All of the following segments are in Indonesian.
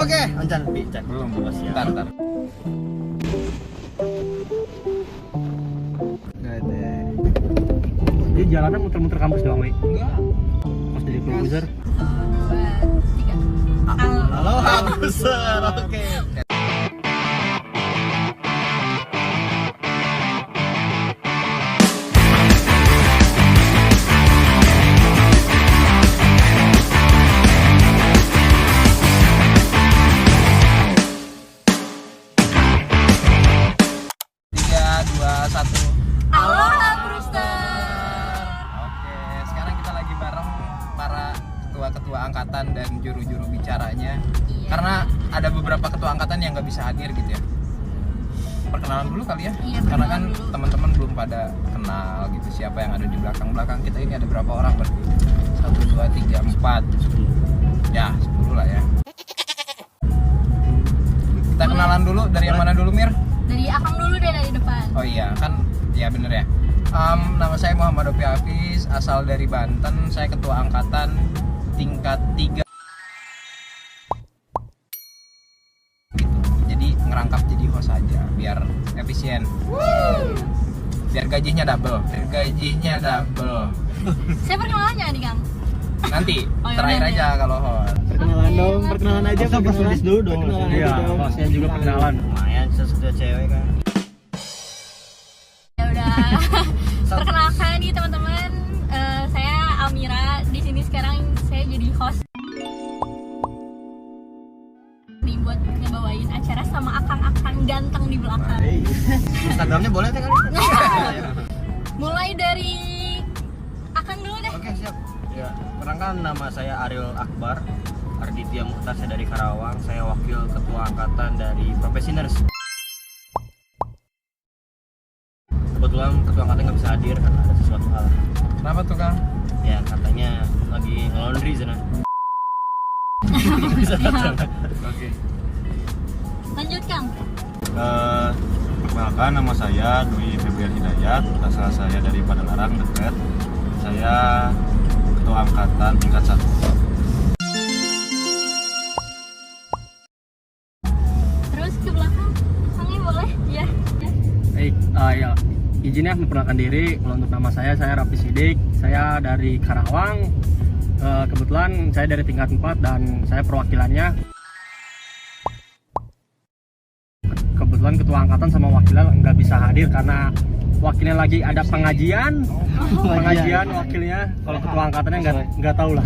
Oke. Ancan cek belum siap. Ntar. Nggak ada. Jadi jalannya muter-muter kampus doang, Mai. Enggak. Pas jadi produser. 2, 3. Halo, Habuser. Oke. Aloha Brewster. Oke, sekarang kita lagi bareng para ketua-ketua angkatan dan juru-juru bicaranya. Iya. Karena ada beberapa ketua angkatan yang nggak bisa hadir gitu ya. Perkenalan dulu kali ya. Iya, Karena kan perkenalan dulu. teman-teman belum pada kenal gitu siapa yang ada di belakang kita ini ada berapa orang berarti? 1, 2, 3, 4. Ya, 10 lah ya. Kita kenalan dulu dari yang mana dulu, Mir? Dari Akang dulu deh dari depan. Oh iya, kan ya bener ya. Nama saya Muhammad Opi Hafiz, asal dari Banten. Saya ketua angkatan tingkat 3. Gitu. Jadi ngerangkap jadi host aja biar efisien. Biar gajinya double. Saya perkenalannya nih, Kang. Nanti Oh, iya, terakhir nanti aja kalau host. Perkenalan dong, perkenalan aja. Perkenalan dulu dong. Perkenalan Iya, aja dong. hostnya juga perkenalan. Lumayan, sesudah cewek kan. Ya udah. Perkenalkan nih teman-teman, saya Almira. Di sini sekarang saya jadi host. Nih buat ngebawain acara sama akang-akang ganteng di belakang. Instagramnya boleh teh kali? Mulai dari Akang dulu deh. Oke, siap. Ya, perkenalkan nama saya Ariel Akbar Arditya Mukhtar, saya dari Karawang. Saya wakil ketua angkatan dari Profesioners. Kebetulan ketua angkatan nggak bisa hadir karena ada sesuatu hal. Kenapa tuh, Kang? Ya, katanya lagi nge-laundry sana. Bisa datang. Oke. Lanjut, Kang. Perkenalkan, nama saya Dwi Febrian Hidayat, asal saya dari Padalarang dekat. Saya ketua angkatan tingkat 1. Terus ke belakang. Kangnya boleh? Ya. Baik, ya izinnya memperkenalkan diri. Kalau untuk nama saya Rafi Sidik. Saya dari Karawang. Kebetulan saya dari tingkat 4 dan saya perwakilannya. Kebetulan ketua angkatan sama wakilnya nggak bisa hadir karena wakilnya lagi ada pengajian. Pengajian wakilnya. Kalau ketua angkatannya nggak tahu lah.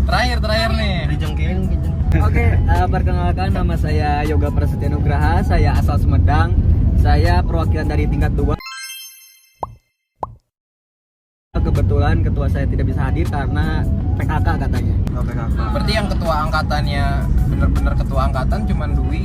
Terakhir nih. Dijengkelin. Oke, perkenalkan nama saya Yoga Prasetya Nugraha, saya asal Sumedang. Saya perwakilan dari tingkat 2. Kebetulan ketua saya tidak bisa hadir karena PKK katanya. Berarti yang ketua angkatannya bener-bener ketua angkatan cuman Dwi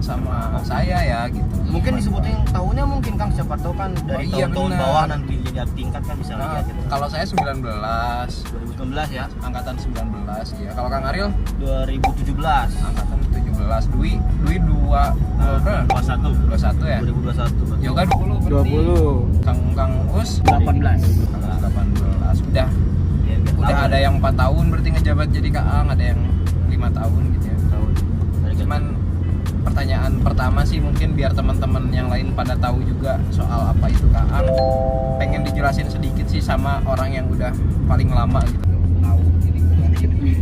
sama saya ya gitu. Mungkin disebutin tahunnya mungkin Kang, siapa tahu kan dari Oh, iya, tahun-tahun benar. bawah nanti jadi tingkat kan bisa Nah, lihat gitu. kalau saya 19, 2019 ya, angkatan 19 ya. Kalau Kang Ariel 2017, angkatan 17. Dwi 21 ya. 2021. Yoga 20 berarti. 20. Kang Us 18. 18. Udah Ya, biar udah tahu. ada yang 4 tahun berarti ngejabat jadi Kaang, ada yang 5 tahun gitu ya. Tahun. Dari Cuman pertanyaan pertama sih mungkin biar teman-teman yang lain pada tahu juga soal apa itu Kaang. Pengen dijelasin sedikit sih sama orang yang udah paling lama gitu. Tahu ini bukan ini.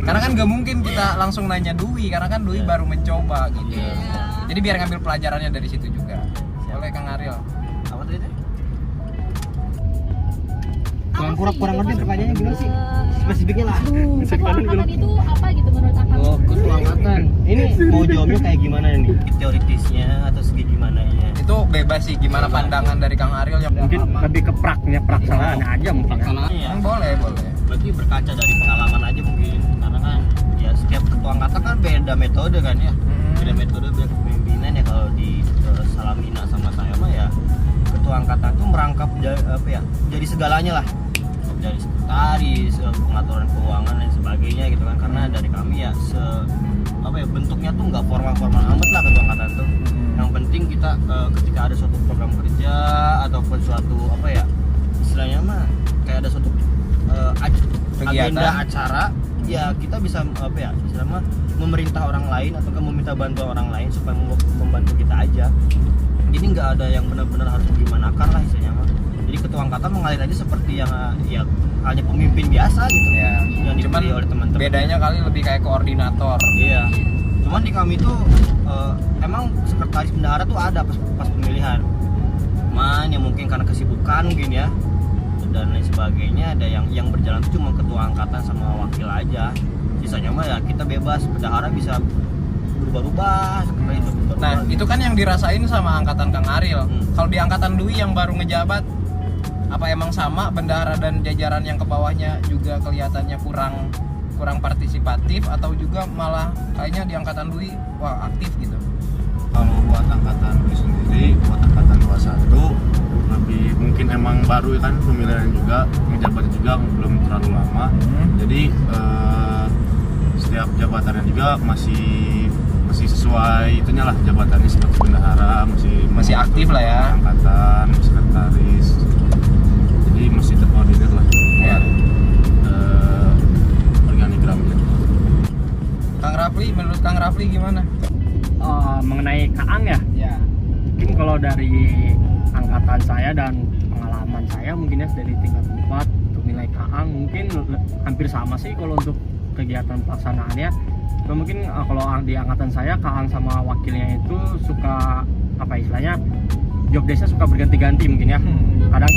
Karena kan gak mungkin kita langsung nanya Dwi karena kan Dwi baru mencoba gitu. Iya. Jadi biar ngambil pelajarannya dari situ juga. Boleh Kang Ariel. apa tadi teh? Kurang lebih pertanyaannya gimana sih? Spesifiknya lah. Ketua angkatan itu apa gitu menurut Akang? Oh, ketua angkatan. Ini mau jawabnya kayak gimana nih? Teoritisnya atau segi gimana ya? Itu bebas sih gimana pandangan dari Kang Ariel yang Mungkin lebih ke pelaksanaannya aja mungkin. Iya. boleh. Berarti berkaca dari pengalaman aja mungkin, karena kan ya setiap ketua angkatan kan beda metode kan ya. Beda metode, beda kepemimpinan ya. Kalau di Salamina sama saya mah ya ketua angkatan tuh merangkap jadi segalanya lah, dari sekretaris, pengaturan keuangan dan sebagainya gitu kan. Karena dari kami ya bentuknya tuh nggak formal amat lah ketua angkatan tuh. Yang penting kita ketika ada suatu program kerja ataupun suatu istilahnya mah kayak ada suatu agenda acara, ya kita bisa apa ya, istilahnya memerintah orang lain atau meminta bantuan orang lain supaya membantu kita aja. Jadi nggak ada yang benar-benar harus digimanakan lah istilahnya mah. Jadi ketua angkatan mengalir aja seperti yang ya hanya pemimpin biasa gitu Ya. yang Cuman dipilih oleh teman-teman. bedanya kali lebih kayak koordinator. Iya. Cuman di kami tuh emang sekretaris bendahara tuh ada pas pemilihan. Cuman ya mungkin karena kesibukan mungkin ya dan lain sebagainya, ada yang berjalan tuh cuma ketua angkatan sama wakil aja. Sisanya mah ya kita bebas, bendahara bisa berubah-ubah seperti itu. Nah, itu kan yang dirasain sama angkatan Kang Aril. Kalau di angkatan Dwi yang baru ngejabat, apa emang sama bendahara dan jajaran yang ke bawahnya juga kelihatannya kurang partisipatif, atau juga malah kayaknya di angkatan Dwi wah aktif gitu? Kalau buat angkatan Dwi sendiri, buat angkatan 21 lebih mungkin emang baru kan, pemilihan juga, menjabat juga belum terlalu lama. Jadi setiap jabatannya juga masih sesuai itunya lah, jabatannya seperti bendahara, masih aktif lah ya. Angkatan, sekretaris. Jadi masih terkoordinir lah. Ya. Organigramnya. Kang Rafli, menurut Kang Rafli gimana? Mengenai Kaang ya, Ya. mungkin kalau dari angkatan saya dan pengalaman saya mungkin ya dari tingkat 4 untuk nilai Kaang mungkin hampir sama sih kalau untuk kegiatan pelaksanaannya. Cuma mungkin kalau di angkatan saya Kaang sama wakilnya itu suka apa istilahnya, job desk-nya suka berganti-ganti mungkin ya. Kadang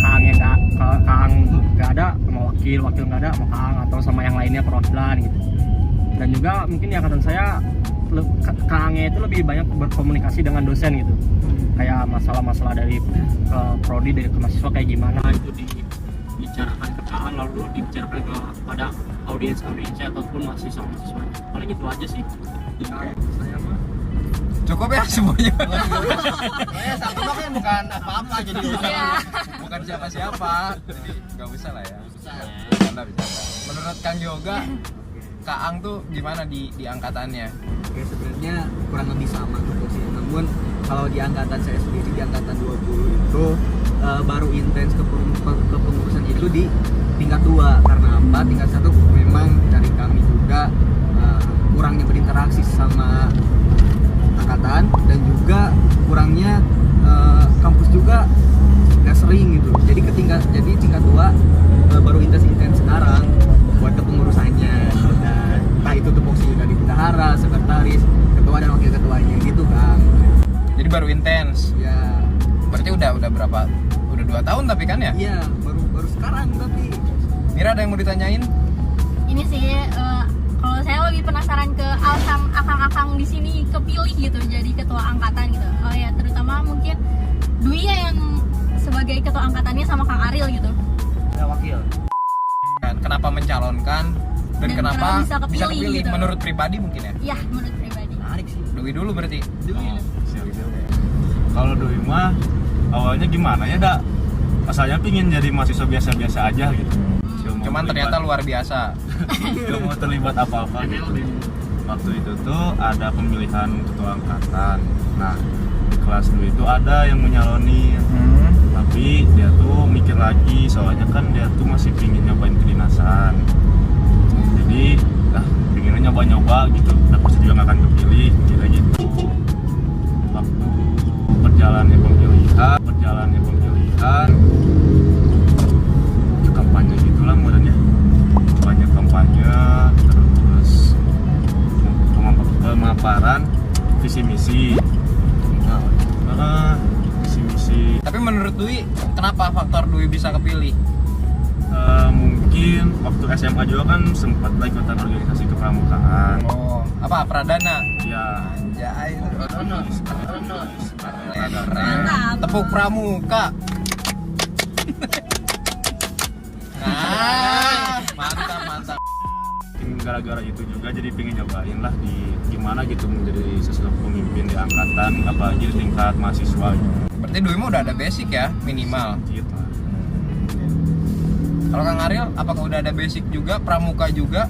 Kaang nggak ada sama wakil nggak ada sama Kaang, atau sama yang lainnya perwakilan gitu. Dan juga mungkin di angkatan saya Kaangnya itu lebih banyak berkomunikasi dengan dosen gitu, kayak masalah-masalah dari prodi, dari ke mahasiswa kayak gimana itu dibicarakan ke Kaang, lalu dibicarakan kepada audiensnya ataupun mahasiswa. Paling itu aja sih. Saya mah Cukup ya semuanya. Satu kan bukan apa-apa jadi Bukan siapa-siapa. Jadi nggak usah lah ya. Bercanda. Menurut Kang Yoga, Kaang tuh gimana di angkatannya? Oke, sebenarnya kurang lebih sama gitu sih. Namun kalau di angkatan saya sendiri, di angkatan 20 itu baru intens kepengurusan itu di tingkat 2. Karena apa? Tingkat 1 memang dari kami juga kurangnya berinteraksi sama angkatan, dan juga kurangnya kampus juga nggak sering gitu. Jadi tingkat 2 baru intens sekarang buat kepengurusannya. Dan entah itu tupoksi dari bendahara, sekretaris, ketua dan wakil ketuanya gitu kan. Jadi baru intens. Ya. Berarti udah berapa? Udah 2 tahun tapi kan ya? Iya, baru sekarang tapi. Mira, ada yang mau ditanyain? Ini sih kalau saya lebih penasaran ke alasan akang-akang di sini kepilih gitu jadi ketua angkatan gitu. Oh ya, terutama mungkin Dwi ya yang sebagai ketua angkatannya sama Kang Aril gitu. ya wakil. Kenapa mencalonkan dan kenapa bisa kepilih gitu. menurut pribadi mungkin ya? Iya, menurut pribadi. Menarik sih. Dwi dulu berarti. Siap. Kalau Doi mah awalnya gimana ya, dak? Asalnya pingin jadi mahasiswa biasa-biasa aja gitu. Cuman ternyata luar biasa. Gak mau terlibat apa-apa gitu. Waktu itu tuh ada pemilihan ketua angkatan. Nah, di kelas dulu itu ada yang menyalonin. Tapi dia tuh mikir lagi, soalnya kan dia tuh masih pingin nyobain kedinasan. Jadi, pinginnya nyoba-nyoba gitu. Tapi juga gak akan kepilih, kira gitu. Waktu berjalannya pemilihan, kampanye gitulah modelnya, banyak kampanye, terus pemaparan visi misi. Visi misi. Tapi menurut Dwi, kenapa faktor Dwi bisa kepilih? Mungkin waktu SMA juga kan sempat lah ikutan organisasi kepramukaan. Oh, apa Pradana? Ya, Anjay, Mantap. tepuk pramuka. Nah, mantap. mungkin gara-gara itu juga jadi pengen nyobain lah di gimana gitu menjadi sesuatu pemimpin di angkatan, apalagi di tingkat mahasiswa gitu. Berarti Dwi mah udah ada basic ya, minimal. Gitu. Kalau Kang Aril, apakah udah ada basic juga, pramuka juga?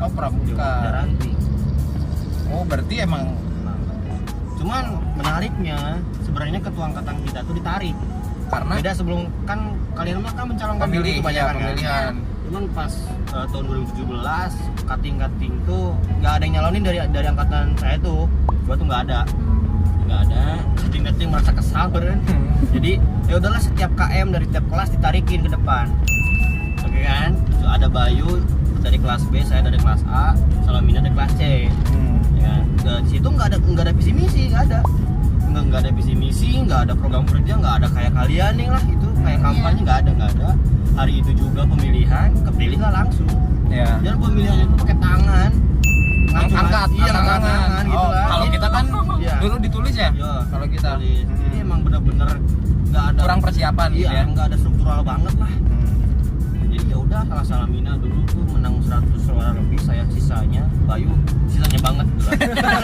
Oh, pramuka. Garanti. Oh, berarti emang Cuman menariknya sebenarnya ketua angkatan kita tuh ditarik. karena Beda sebelum kan kalian mah kan mencalonkan diri pemilihan. kebanyakan kan. Pemilihan. Cuman pas tahun 2017 cutting tuh nggak ada yang nyalonin dari angkatan saya tuh. Gua tuh nggak ada cutting merasa kesal beren. Jadi ya udahlah, setiap KM dari tiap kelas ditarikin ke depan. Oke kan? So, ada Bayu dari kelas B, saya dari kelas A, Salamina dari kelas C. Ya, di situ nggak ada visi misi, nggak ada visi misi, nggak ada program kerja, nggak ada kayak kalian nih lah, itu kayak kampanye nggak ada. Hari itu juga pemilihan, kepilih lah langsung. Ya. Dan pemilihannya itu pakai tangan, Angkat tangan gitu lah. Kalau kita kan Iya. dulu ditulis ya. Iya, Kalau kita tulis. Jadi emang bener-bener nggak ada kurang persiapan gitu iya, ya. nggak ada struktural banget lah. Jadi ya udah, kalau Salamina dulu tuh menang 100 suara lebih, saya sisanya, Bayu sisanya banget gitu lah.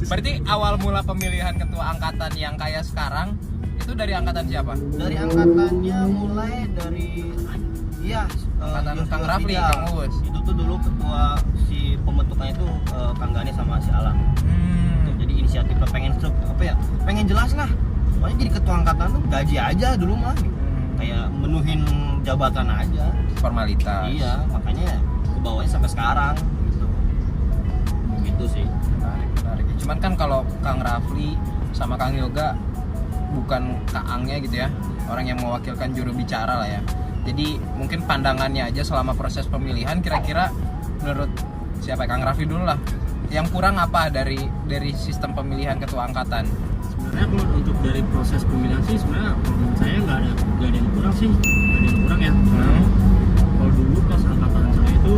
Berarti awal mula pemilihan ketua angkatan yang kayak sekarang itu dari angkatan siapa? Dari angkatannya mulai dari Angkatan Yos Kang Rafli, Fidal. Kang Uus. Itu tuh dulu ketua si pembentukannya itu Kang Gani sama si Alam. Jadi inisiatifnya pengen jelas lah. Pokoknya jadi ketua angkatan tuh gaji aja dulu mah. Kayak menuhin jabatan aja. Formalitas. Iya, makanya kebawahnya sampai sekarang gitu. Gitu sih. Menarik. Cuman kan kalau Kang Rafli sama Kang Yoga bukan kaangnya gitu ya, orang yang mewakilkan juru bicara lah ya. Jadi mungkin pandangannya aja selama proses pemilihan, kira-kira menurut siapa, Kang Rafli dulu lah, yang kurang apa dari sistem pemilihan ketua angkatan? Sebenarnya kalau untuk dari proses pemilihan sih sebenarnya menurut saya nggak ada yang kurang sih, nggak ada yang kurang ya. Kalau dulu pas angkatan saya itu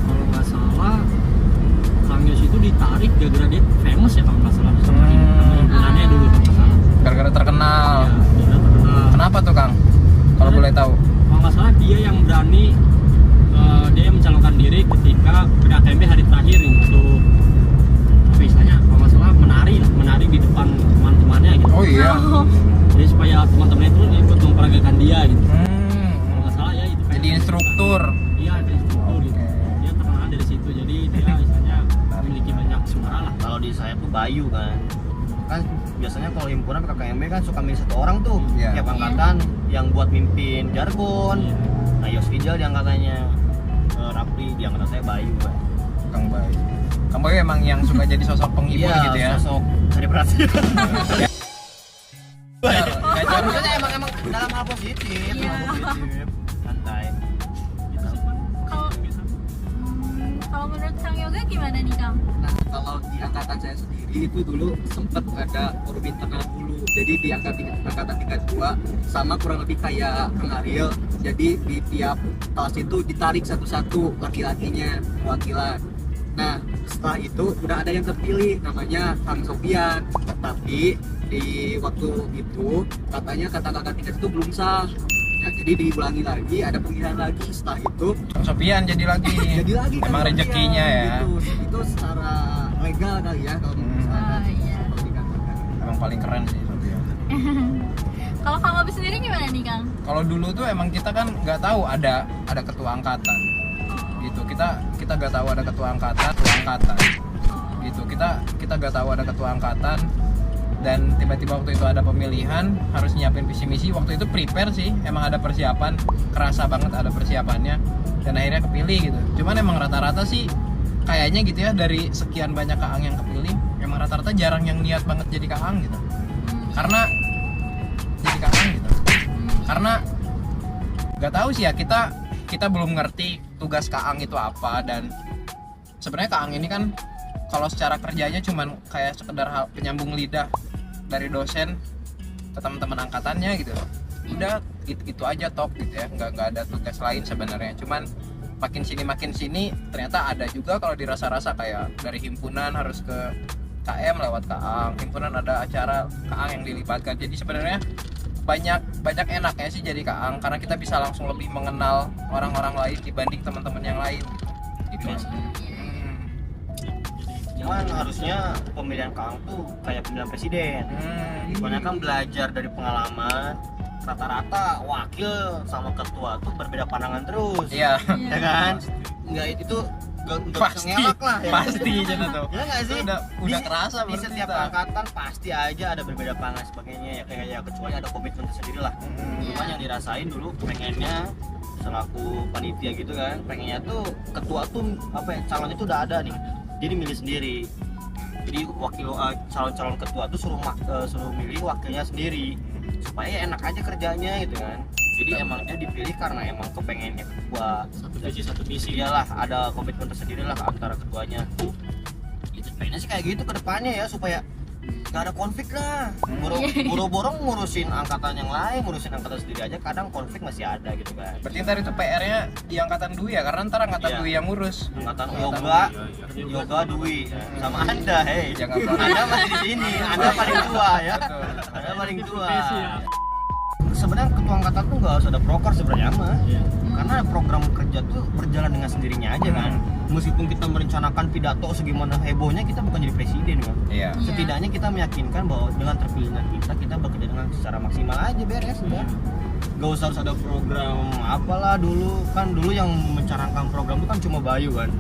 kalau nggak salah Kang Yos itu ditarik gara-gara dia famous ya kalau nggak salah, sama himpunannya dulu kalau nggak salah. Gara-gara terkenal. Ya, dia terkenal. Kenapa tuh Kang? Kalau boleh tahu? Kalau nggak salah dia yang berani, dia yang mencalonkan diri ketika PKKMB hari terakhir untuk apa istilahnya, kalau nggak salah menari di depan teman-temannya gitu. Oh iya. Jadi supaya teman-temannya itu ikut memperagakan dia gitu. Kalau nggak salah ya itu. Jadi instruktur. Iya, ada instruktur gitu. Dia terkenal dari situ, jadi dia istilahnya memiliki banyak suara lah. Kalau di saya tuh Bayu kan biasanya kalau himpunan PKKMB kan suka milih satu orang tuh tiap angkatan yang buat mimpin jargon. Nah, Yos Fidal di angkatannya Rafli, di angkatan saya Bayu. Kang Bayu. Kang Bayu emang yang suka jadi sosok penghibur Iya, gitu ya. sosok cari perhatian. Gajar. Maksudnya emang dalam hal positif, Iya. santai. Kalau menurut Kang Yoga gimana nih Kang? Nah, kalau di angkatan saya sendiri itu dulu sempat ada forum internal dulu. Jadi di angkatan tingkat 2 sama kurang lebih kayak Kang Ariel. Jadi di tiap kelas itu ditarik satu-satu laki-lakinya perwakilan. Nah, setelah itu udah ada yang terpilih namanya Kang Sofian. Tapi di waktu itu katanya kata-kata tingkat itu belum sah. Nah, jadi diulangi lagi, ada pemilihan lagi. Setelah itu Kang Sofian jadi lagi. Emang Kang rezekinya Sofian, ya. gitu. Itu secara legal kali ya kalau misalkan Iya. kalau dikatakan. Emang paling keren sih Sofian. Kalau Kang Obi sendiri gimana nih Kang? Kalau dulu tuh emang kita kan nggak tahu ada ketua angkatan gitu. Kita nggak tahu ada ketua angkatan gitu. Kita nggak tahu ada ketua angkatan, dan tiba-tiba waktu itu ada pemilihan, harus nyiapin visi misi. Waktu itu prepare sih, emang ada persiapan, kerasa banget ada persiapannya, dan akhirnya kepilih gitu. Cuman emang rata-rata sih kayaknya gitu ya, dari sekian banyak kaang yang kepilih, emang rata-rata jarang yang niat banget jadi kaang gitu. Karena jadi kaang gitu. Karena nggak tahu sih ya, kita belum ngerti tugas kaang itu apa. Dan sebenarnya kaang ini kan kalau secara kerjanya cuman kayak sekedar penyambung lidah dari dosen ke teman-teman angkatannya gitu. Udah itu aja top gitu ya, nggak ada tugas lain sebenarnya. Cuman makin sini ternyata ada juga kalau dirasa-rasa kayak dari himpunan harus ke KM lewat kaang, himpunan ada acara kaang yang dilibatkan. Jadi sebenarnya banyak enaknya sih jadi kaang, karena kita bisa langsung lebih mengenal orang-orang lain dibanding teman-teman yang lain gitu. Cuman harusnya pemilihan kaang tuh kayak pemilihan presiden. Soalnya kan belajar dari pengalaman, rata-rata wakil sama ketua tuh berbeda pandangan terus. Iya. Ya kan? Enggak, itu nggak bisa ngelak lah ya. Pasti jadi tuh. Ya nggak sih? Itu udah kerasa di setiap angkatan pasti aja ada berbeda pandangan sebagainya ya, kayak ya kecuali ada komitmen tersendiri lah. Cuman yang dirasain dulu pengennya selaku panitia gitu kan, pengennya tuh ketua tuh calonnya tuh udah ada nih, jadi milih sendiri. Jadi calon ketua tuh suruh milih wakilnya sendiri supaya enak aja kerjanya gitu kan. Jadi emang dia dipilih karena emang kepengennya ketua, satu visi iyalah, ada komitmen tersendiri lah antara ketuanya. Itu pengennya sih kayak gitu ke depannya ya, supaya nggak ada konflik lah. Boro-boro ngurusin angkatan yang lain, ngurusin angkatan sendiri aja kadang konflik masih ada gitu kan. Berarti ntar itu PR-nya di angkatan Dwi ya, karena ntar angkatan Iya. Dwi yang ngurus. Angkatan Angkatan yoga Dwi sama Anda, hei. Jangan Anda masih di sini, Anda paling tua ya. Betul. Anda paling tua. Sebenarnya ketua angkatan tuh nggak harus ada proker sebenarnya mah. Karena program kerja tuh berjalan dengan sendirinya aja kan. Meskipun kita merencanakan pidato segimana hebohnya, kita bukan jadi presiden kan. Iya. Setidaknya kita meyakinkan bahwa dengan terpilihnya kita bekerja dengan secara maksimal aja, beres udah. Gak usah harus ada program apalah dulu yang mencanangkan program itu kan cuma Bayu kan.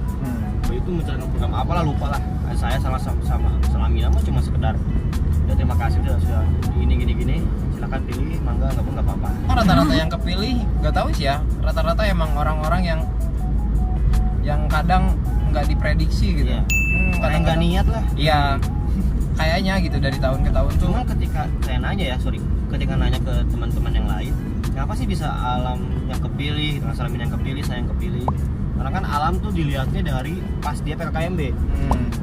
Bayu itu mencanangkan program apalah lupa lah. Saya sama Salamina mah cuma sekedar ya terima kasih sudah gini silakan pilih, mangga nggak apa-apa. Rata-rata yang kepilih nggak tahu sih ya, rata-rata emang orang-orang yang kadang nggak diprediksi gitu. Iya. Kadang nggak niat lah. Iya, kayaknya gitu dari tahun ke tahun tuh. Cuman ketika saya nanya ketika nanya ke teman-teman yang lain, kenapa sih bisa Alam yang kepilih, dengan Salamin yang kepilih, saya yang kepilih? Karena kan Alam tuh dilihatnya dari pas dia PKKMB.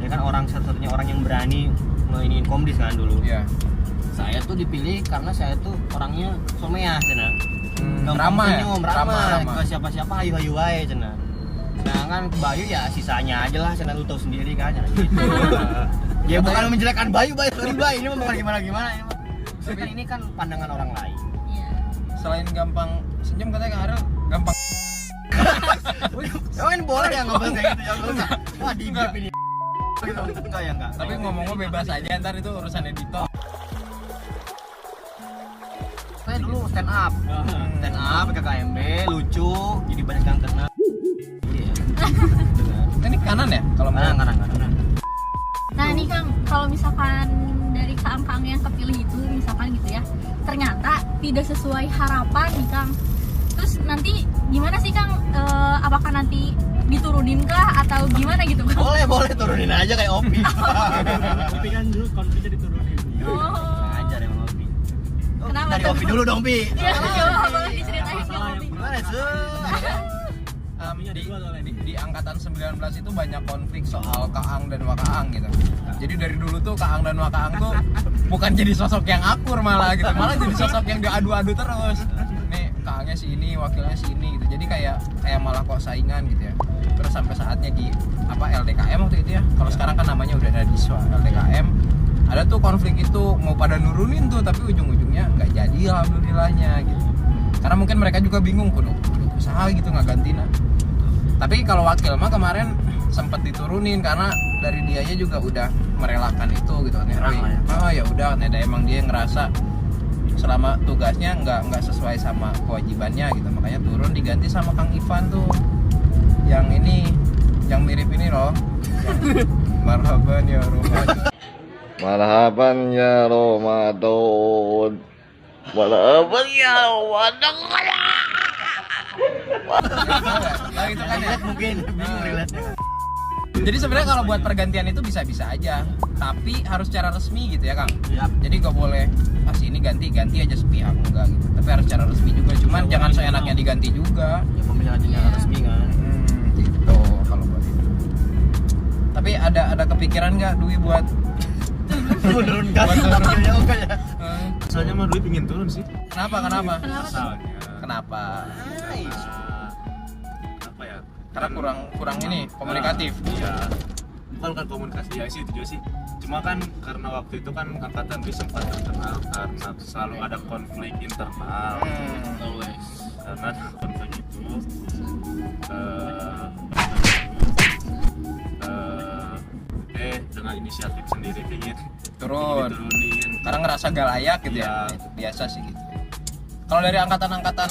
Ya kan satu-satunya orang yang berani mainin komdis kan dulu. Iya. Saya tuh dipilih karena saya tuh orangnya someah cenah. Ramah ya? Senyum, ramah. Ke siapa-siapa hayu-hayu wae cenah. Sedangkan Bayu ya sisanya aja lah, cenah lu tahu sendiri kan gitu. Ya bukan menjelekkan Bayu, sorry Bayu, ini mah bukan gimana ini mah. Tapi ini kan pandangan orang lain. Iya. Selain gampang senyum, katanya Kang Ariel gampang. Emang boleh ya ngobrol kayak gitu ya? Wah di Enggak. ini. Enggak ya enggak. Tapi ngomongnya bebas aja, ntar itu urusan editor. Saya dulu stand up PKKMB, lucu, jadi banyak yang kenal. Iya. Ini kanan ya kalau mau. Kanan. Nah ini Kang, kalau misalkan dari Kang yang kepilih itu misalkan gitu ya, ternyata tidak sesuai harapan nih Kang. Terus nanti gimana sih Kang? Apakah nanti diturunin kah atau gimana gitu Kang? Boleh turunin aja kayak Opi. Tapi kan dulu konfliknya diturunin. Oh. Ngajar emang Opi. Kenapa Dari tuh? Opi dulu dong, Pi. Iya, boleh diceritain ke Opi. Gimana sih? Di angkatan 19 itu banyak konflik soal Kaang dan Wakaang gitu. Jadi dari dulu tuh Kaang dan Wakaang tuh bukan jadi sosok yang akur malah gitu, malah jadi sosok yang diadu-adu terus. Nih Kaangnya si ini, wakilnya si ini gitu. Jadi kayak malah kok saingan gitu ya. Terus sampai saatnya di LDKM waktu itu ya. Kalau sekarang kan namanya udah ada Diswa LDKM. Ada tuh konflik itu mau pada nurunin tuh, tapi ujung-ujungnya nggak jadi alhamdulillahnya gitu. Karena mungkin mereka juga bingung kudu usaha gitu nggak gantiin. Tapi kalau wakil mah kemarin sempat diturunin karena dari dianya juga udah merelakan itu gitu kan. Oh ya udah, ada emang dia ngerasa selama tugasnya nggak sesuai sama kewajibannya gitu, makanya turun diganti sama Kang Ivan tuh yang ini, yang mirip ini loh, yang marhaban ya Ramadan. Marhaban ya Ramadan. Marhaban ya Ramadan. Ya itu kan ya. Mungkin bingung relate-nya. Jadi sebenarnya kalau buat pergantian itu bisa-bisa aja, tapi harus secara resmi gitu ya Kang. Siap. Jadi gak boleh ini ganti aja sepihak, enggak gitu. Tapi harus secara resmi juga, cuman jangan seenaknya diganti juga. Ya pemilihannya resmi kan. Gitu kalau buat itu. Tapi ada kepikiran nggak Dwi buat Turun gas. Buat Oke ya. Asalnya mah Dwi pingin turun sih. Kenapa? Kenapa tuh? Asalnya. Kenapa? Apa ya? Karena kurang ini komunikatif. Iya. Bukan kan komunikasi ya sih, itu juga sih. Cuma kan karena waktu itu kan angkatan Dwi sempat terkenal karena selalu ada konflik internal. Always. Karena konflik itu dengan inisiatif sendiri pingin Turun. diturunin. Karena ngerasa gak layak gitu ya. Iya. Itu biasa sih gitu. Kalau dari angkatan-angkatan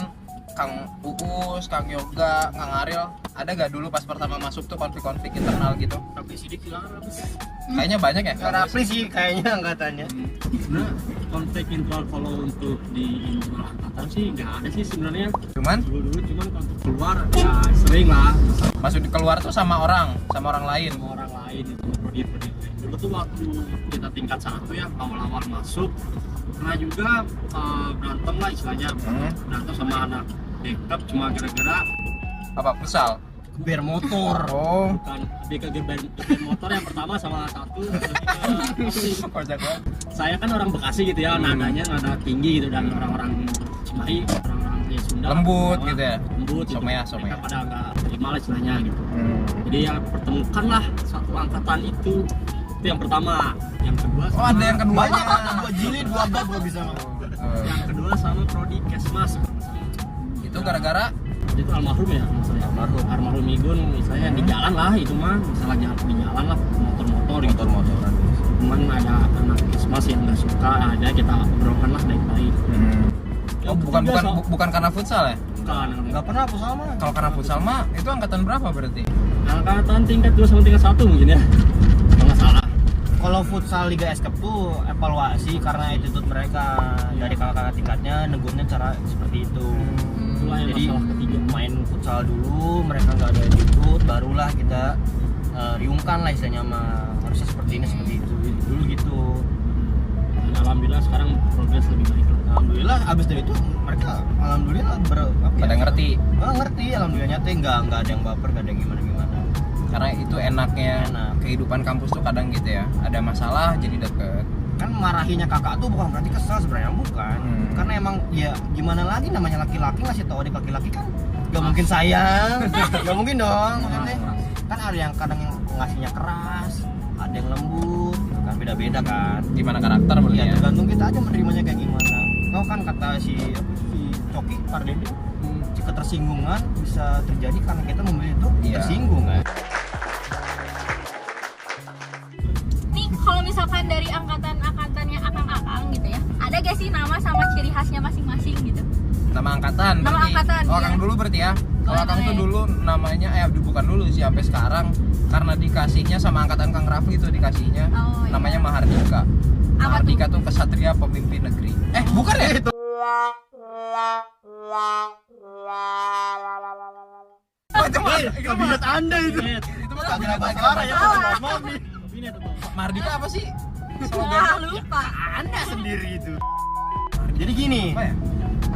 Kang Uus, Kang Yoga, Kang Ariel, ada gak dulu pas pertama masuk tuh konflik-konflik internal gitu? Tapi sidik hilang habis. Kayaknya banyak ya? Nggak rapli sih kayaknya angkatannya. Sebenarnya konflik internal kalau untuk di internal angkatan sih nggak ada sih sebenarnya. Cuman Dulu cuman kalau untuk keluar ya sering lah masuk di keluar tuh sama orang lain. sama orang lain itu prodi lain. Dulu tuh waktu kita tingkat 1 ya awal-awal masuk pernah juga berantem lah istilahnya. Berantem sama anak backup cuma gara-gara Apa futsal? Biar motor. Oh, bukan lebih ke geber motor yang pertama sama satu kocak banget. saya kan orang Bekasi gitu ya nadanya nada tinggi gitu dan orang-orang Cimahi orang-orang di Sunda Lembut Jawa, gitu ya? lembut gitu. Somea. Mereka pada nggak terima lah istilahnya gitu jadi ya pertemukan lah satu angkatan itu yang pertama yang kedua Oh, ada yang keduanya. Gua jilid, gua bab, gua bisa ngomong. yang kedua sama prodi Kesmas Itu gara-gara itu almarhum ya misalnya almarhum Igun misalnya di jalan lah itu mah misalnya jalan di jalan lah motor-motor gitu cuman ada anak Kesmas yang nggak suka ada kita obrolkan lah baik-baik. Oh, Yang bukan ketiga, bukan karena futsal ya? bukan Nggak pernah aku sama. Kalau karena futsal mah itu angkatan berapa berarti? angkatan tingkat 2 sama tingkat 1 mungkin ya kalau nggak salah. Kalau futsal Liga S-Cup tuh evaluasi karena attitude mereka dari kakak-kakak tingkatnya negurnya cara seperti itu. Itulah yang Jadi masalah ketiga. main futsal dulu, mereka nggak ada attitude, barulah kita riungkan lah istilahnya mah harusnya seperti ini seperti itu dulu gitu. Dan alhamdulillah sekarang progres lebih baik lah. Alhamdulillah abis dari itu mereka alhamdulillah Pada ngerti. Ngerti alhamdulillahnya teh nggak ada yang baper, nggak ada yang gimana. Karena itu enaknya Enak. kehidupan kampus tuh kadang gitu ya. Ada masalah jadi deket. Kan marahinya kakak tuh bukan berarti kesel sebenarnya, bukan. Karena emang ya gimana lagi namanya laki-laki ngasih tahu adik laki-laki kan gak mungkin sayang, gak mungkin dong. Maksudnya kan ada yang kadang yang ngasihnya keras, ada yang lembut, gitu kan beda-beda kan. Gimana karakter berarti Ya ya? tergantung kita aja menerimanya kayak gimana. Kau kan kata si Coki Pardede, ketersinggungan bisa terjadi karena kita memilih itu Iya. tersinggung kan. Nih kalau misalkan dari angkatan-angkatannya akang-akang gitu ya, ada gak sih nama sama ciri khasnya masing-masing gitu? Nama angkatan Nama berarti. angkatan, Oh, iya. Akang dulu berarti ya. Kalau Akang tuh boleh. dulu namanya bukan dulu sih sampai sekarang karena dikasihnya sama angkatan Kang Rafli itu dikasihnya. Oh, iya. Namanya Mahardika. Apa Mahardika tuh kesatria pemimpin negeri. Bukan ya? Itu. Kabinet Anda itu. Itu mah Kagak kabinet ada suara ya, Mami. Mahardika apa sih? Wah, Slogannya lupa. Anda sendiri itu. Jadi gini, apa ya?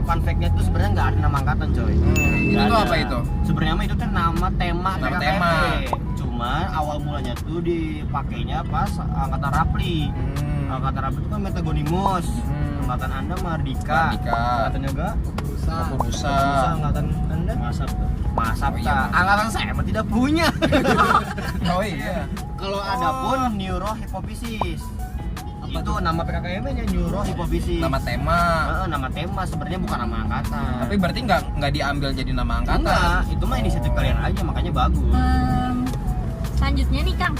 fun fact-nya tuh sebenarnya nggak ada nama angkatan coy. Itu Nggak tuh ada. apa itu? Sebenarnya mah itu kan nama tema Nama PKKMB. tema. Cuma awal mulanya tuh dipakainya pas angkatan Rapli. Angkatan Rapli itu kan Metagonimus. Angkatan Anda Mardika. Mardika. Angkatan juga Kepurusa. angkatan Anda Masap Masap. Oh, iya, Mas. Angkatan saya mah tidak punya. Oh iya. Kalau ada pun neurohipofisis. Itu nama PKKMB-nya neurohipofisis. Nama tema. Nama tema sebenarnya bukan nama angkatan. Tapi berarti nggak diambil jadi nama angkatan. enggak, itu mah inisiatif kalian aja makanya bagus. Selanjutnya nih Kang,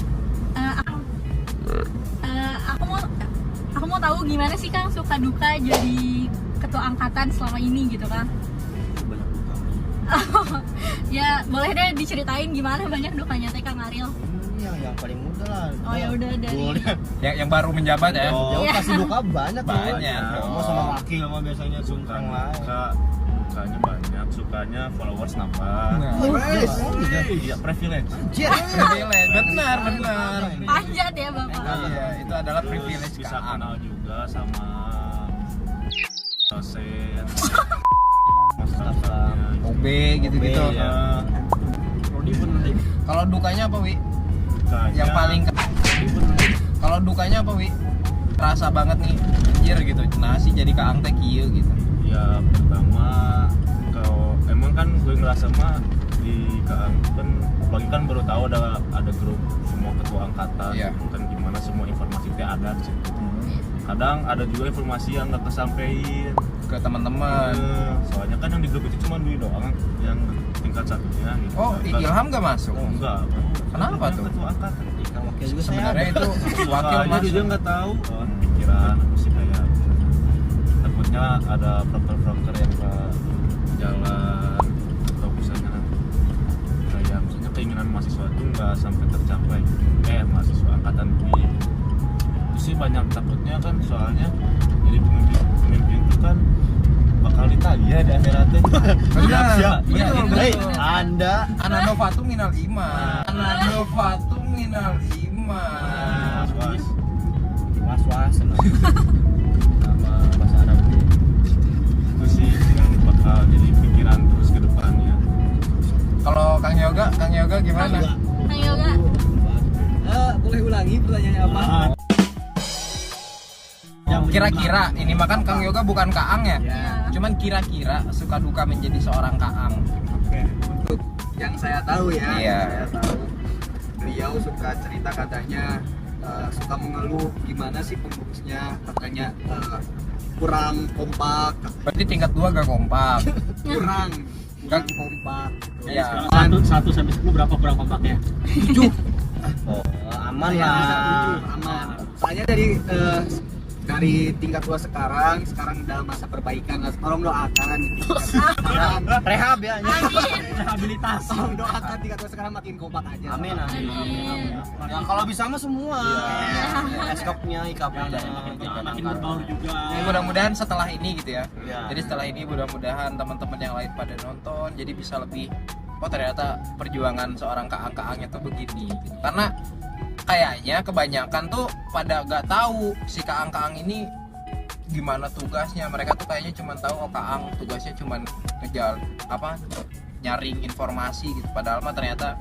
aku mau tahu gimana sih Kang suka duka jadi ketua angkatan selama ini gitu Kang? Ya boleh deh diceritain gimana banyak dukanya teh Kang Ariel. Yang paling muda lah. Oh ya udah dari Boleh. Yang baru menjabat ya. Oh, Iya. kasih duka banyak loh. Banyak. Mau sama wakil mah biasanya suntrang lah. Sukanya banyak, sukanya followers nambah. Iya, privilege. Privilege. Benar. panjat ya Bapak. Iya, itu adalah privilege Bisa Kang. kenal juga sama dosen. OB gitu-gitu. OB, ya. prodi pun nanti Kalau dukanya apa, Wi? Sukanya Yang paling kalau dukanya apa, Wi? Terasa banget nih, anjir gitu. Nah, sih jadi Kaang teh kieu gitu. ya pertama kalau emang kan gue ngerasa mah di Kaang kan apalagi kan baru tahu ada grup semua ketua angkatan. Iya. Kan gimana semua informasi teh ada di situ. Kadang ada juga informasi yang nggak kesampein. Ke teman-teman. Soalnya kan yang di grup itu cuma Dwi doang yang tingkat satunya gitu. Oh, Ilham gak masuk? Oh, enggak. Kenapa tuh? Ketua angkatan. Ikan wakil juga saya Sebenarnya ada. itu wakil Soalnya dia masuk. nggak tahu. Oh, pikiran aku sih kayak takutnya ada broker-broker yang ke jalan atau misalnya kayak keinginan mahasiswa itu nggak sampai tercapai, mahasiswa angkatan ini. Itu sih banyak takutnya kan, soalnya jadi pemimpin itu kan bakal ditanya di akhiratnya. Iya, Hei, betul. Anda Anadofatu minal iman. Anadofatu minal iman. was-was nama bahasa Arab Itu sih yang bakal jadi pikiran terus ke depannya. Kalau Kang Yoga gimana? Kang Yoga, Boleh ulangi pertanyaannya apa? Kira-kira ini makan Kang Yoga bukan Kaang ya? Ya. Cuman kira-kira suka duka menjadi seorang Kaang. Untuk yang saya tahu ya, Iya. saya tahu beliau suka cerita katanya suka mengeluh gimana sih pengurusnya, katanya kurang kompak, Berarti tingkat 2 gak kompak. kurang kompak. Iya. Satu sampai 10 berapa kurang kompaknya? aman Ya, lah. aman. Soalnya dari tingkat 2 sekarang dalam masa perbaikan, tolong doakan Rehab ya. Rehabilitas. tolong doakan tingkat 2 sekarang makin kompak aja. Amin. Ya kalau bisa mah semua. Eskopnya, IKP-nya, Makin berbaur juga. Jadi mudah-mudahan setelah ini gitu ya. Iya. Jadi setelah ini mudah-mudahan teman-teman yang lain pada nonton, jadi bisa lebih, oh ternyata perjuangan seorang Kaang-Kaangnya tuh begini. Gitu. Karena kayaknya kebanyakan tuh pada nggak tahu si Kaang-Kaang ini gimana tugasnya. Mereka tuh kayaknya cuma tahu Kaang tugasnya cuma nyaring informasi gitu. Padahal mah ternyata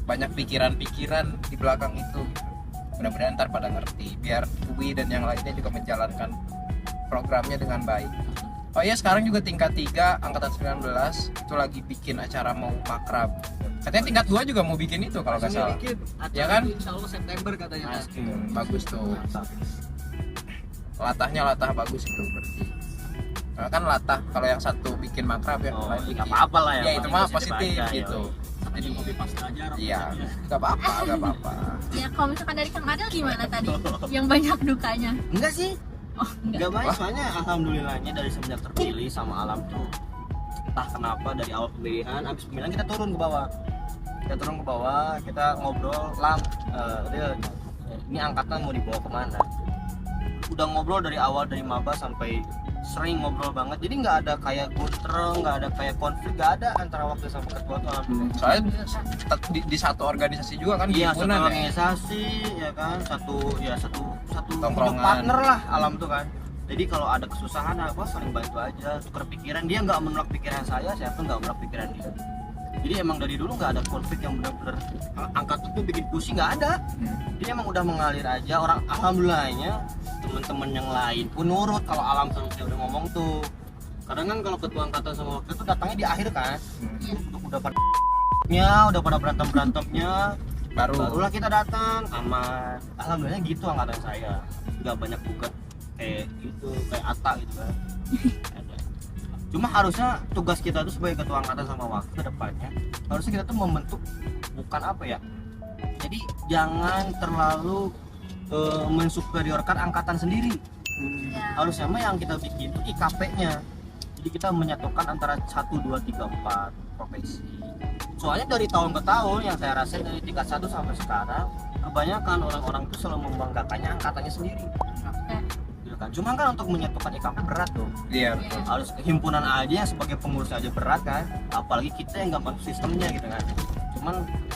banyak pikiran-pikiran di belakang itu. Mudah-mudahan ntar pada ngerti, biar UI dan yang lainnya juga menjalankan programnya dengan baik. Oh iya, sekarang juga tingkat 3 angkatan 19 itu lagi bikin acara mau makrab. Katanya tingkat 2 juga mau bikin itu kalau nggak salah. Ya kan? Insya Allah September katanya. Bagus tuh. Latah bagus itu berarti. Nah, kan latah kalau yang satu bikin makrab ya, Oh, lain bikin. nggak apa-apa lah ya. Ya itu mah Positif positif aja, gitu. Jadi mau bebas belajar. Iya, nggak apa-apa. ya kalau misalkan dari Kang Adel gimana tadi? Yang banyak dukanya? Enggak sih. Oh, enggak. Enggak baik, soalnya alhamdulillahnya dari semenjak terpilih sama alam tuh entah kenapa dari awal pemilihan, habis pemilihan kita turun ke bawah, kita ngobrol ini angkatan mau dibawa kemana. Udah ngobrol dari awal, dari maba sampai sering ngobrol banget, jadi nggak ada kayak guntreng, nggak ada kayak konflik, nggak ada antara wakil sama ketua tuh alhamdulillah. Soalnya di satu organisasi juga kan, Iya, satu himpunan ya. organisasi ya kan, satu Tongkrongan. partner lah alam tuh kan. Jadi kalau ada kesusahan apa saling bantu aja, tukar pikiran. Dia nggak menolak pikiran saya pun nggak menolak pikiran dia. Jadi emang dari dulu nggak ada konflik yang benar-benar angkat tuh bikin pusing, nggak ada. Dia emang udah mengalir aja. Orang alhamdulillahnya teman-teman yang lain pun nurut kalau alam sama saya udah ngomong tuh. Kadang kan kalau ketua angkatan sama wakil itu datangnya di akhir kan, udah pada berantemnya barulah kita datang aman. Alhamdulillah gitu angkatan saya, nggak banyak gugat kayak gitu, kayak Atta gitu kan. Cuma harusnya tugas kita tuh sebagai ketua angkatan sama wakil ke depannya harusnya kita tuh membentuk, bukan apa ya, jadi jangan terlalu mensuperiorkan angkatan sendiri. Harusnya mah yang kita bikin itu IKP-nya, jadi kita menyatukan antara 1, 2, 3, 4 profesi. Soalnya dari tahun ke tahun yang saya rasain dari tingkat 1 sampai sekarang, kebanyakan orang-orang itu selalu membanggakannya angkatannya sendiri. Gitu kan. Cuma kan untuk menyatukan IKP berat tuh. Iya. Harus himpunan aja yang sebagai pengurus aja berat kan, apalagi kita yang nggak masuk sistemnya gitu kan. Cuman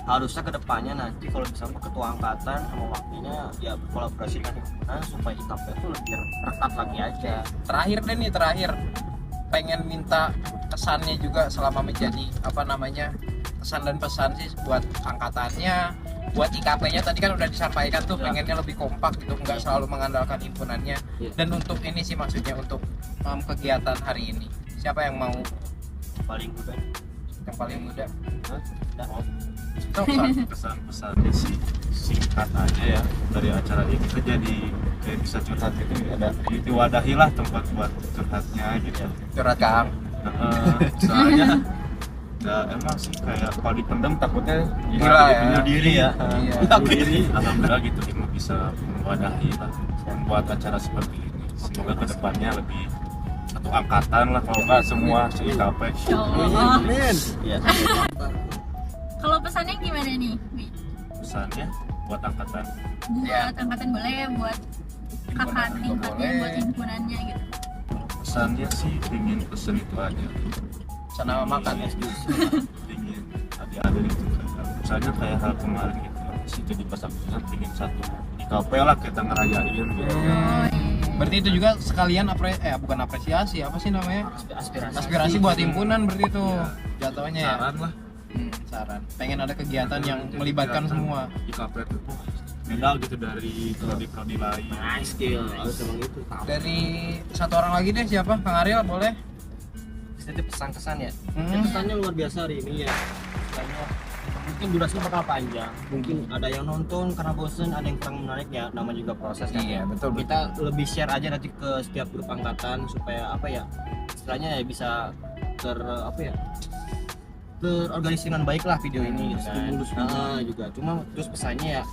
harusnya kedepannya nanti kalau bisa ketua angkatan sama wakilnya ya berkolaborasi dengan himpunan supaya IKP itu lebih rekat lagi aja. Terakhir pengen minta kesannya juga selama menjadi kesan dan pesan sih buat angkatannya, buat IKP-nya tadi kan udah disampaikan tuh, pengennya lebih kompak gitu, nggak selalu mengandalkan himpunannya. Dan untuk ini sih maksudnya untuk kegiatan hari ini, siapa yang mau Paling mudah. yang paling muda? Pesan-pesannya sih singkat aja ya dari acara ini, kita jadi kayak bisa curhat gitu, ada diwadahilah tempat buat curhatnya gitu. Curhat Kaang. Soalnya ya emang sih kayak kalau dipendam takutnya Gila ya. bunuh diri ya. Iya. Alhamdulillah gitu kita bisa mewadahi lah, membuat acara seperti ini. Semoga kedepannya lebih satu angkatan lah, kalau nggak semua se-IKP. Insyaallah. Amin. Ya. Kalau pesannya gimana nih, Wi? Pesannya buat angkatan Buat angkatan boleh, buat kakak Himpunan juga tingkatnya, boleh. buat himpunannya gitu. pesannya sih ingin pesen itu aja, Sana makan ya. ingin adik-adik itu kan misalnya kayak hal kemarin gitu situ di pasar ingin satu di kafe lah kita ngerayain gitu. Oh iya. Berarti itu juga sekalian bukan apresiasi, apa sih namanya? Aspirasi buat himpunan berarti itu jatuhnya ya. Saran lah Saran. Pengen ada kegiatan yang melibatkan semua. di kafe itu beda gitu dari prodi-prodi lain. Nice skill, harus emang itu. Dari satu orang lagi deh, siapa? Kang Ariel boleh? Itu pesan-kesan ya. Hmm. Pesannya luar biasa hari ini ya. Pesannya mungkin durasinya bakal panjang. Mungkin ada yang nonton karena bosen, ada yang kurang menarik ya. Nama juga proses kan. Iya, betul. Kita lebih share aja nanti ke setiap grup angkatan supaya apa ya? Istilahnya ya bisa terorganisir dengan baik lah video ini gitu kan. Juga cuma terus pesannya ya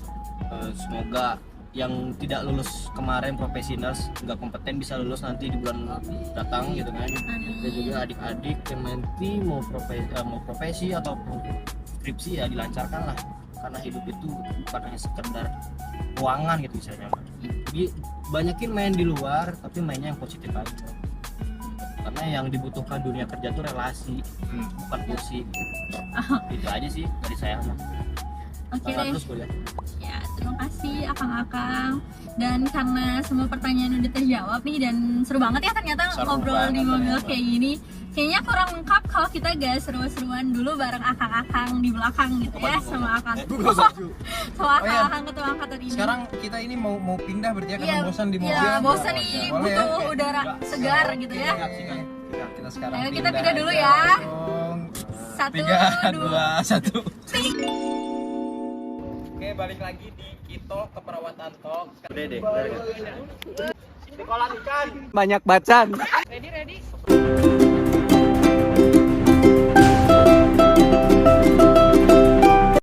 semoga yang tidak lulus kemarin profesionals nggak kompeten bisa lulus nanti di bulan datang gitu kan. Dan juga adik-adik yang nanti mau profesi atau skripsi ya dilancarkan lah, karena hidup itu bukan hanya sekedar ruangan gitu misalnya. Jadi banyakin main di luar tapi mainnya yang positif aja, karena yang dibutuhkan dunia kerja tuh relasi, bukan kursi. Itu aja sih dari saya mah. Oke Semangat deh. terus kuliah. Ya, terima kasih akang-akang. Dan karena semua pertanyaan udah terjawab nih dan seru banget ya ternyata Seru ngobrol di banget mobil ternyata. kayak gini. Kayaknya kurang lengkap kalau kita gak seru-seruan dulu bareng akang-akang di belakang gitu ya sama akang. Sama Oh iya. akang ketua angkatan ini. Sekarang kita ini mau pindah berarti ya, karena Iya, bosan di mobil. Iya, bosan nih, Boleh ya? butuh udara segar gitu ya. Kita sekarang Ayo kita pindah dulu ya. dong. 1, 3, 2, 1. Ting. Oke, balik lagi di Kito Keperawatan Talk. Udah deh. Sekolah ikan. Banyak bacan. Ready?